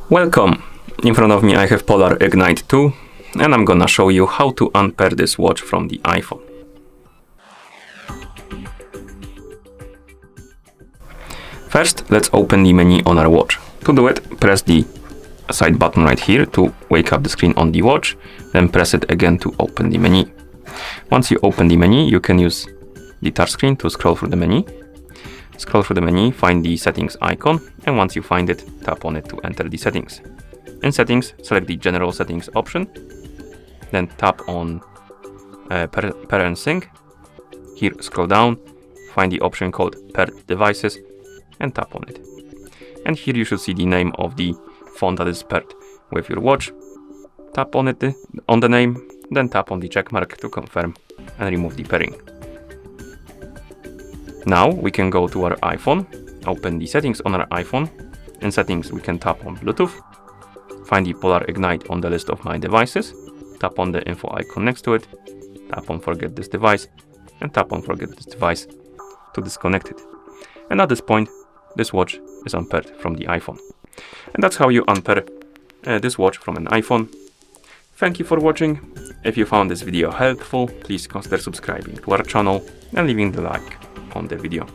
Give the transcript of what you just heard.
Welcome! In front of me I have Polar Ignite 2 and I'm gonna show you how to unpair this watch from the iPhone. First, let's open the menu on our watch. To do it, press the side button right here to wake up the screen on the watch, then press it again to open the menu. Once you open the menu, you can use the touch screen to scroll through the menu. Scroll through the menu, find the settings icon, and once you find it, tap on it to enter the settings. In settings, select the general settings option, then tap on pair and sync. Here, scroll down, find the option called paired devices, and tap on it. And here you should see the name of the phone that is paired with your watch. Tap on it, on the name, then tap on the check mark to confirm and remove the pairing. Now we can go to our iPhone, open the settings on our iPhone. In settings we can tap on Bluetooth, find the Polar Ignite on the list of my devices, tap on the info icon next to it, tap on forget this device, and tap on forget this device to disconnect it. And at this point, this watch is unpaired from the iPhone. And that's how you unpair this watch from an iPhone. Thank you for watching. If you found this video helpful, please consider subscribing to our channel and leaving the like on the video.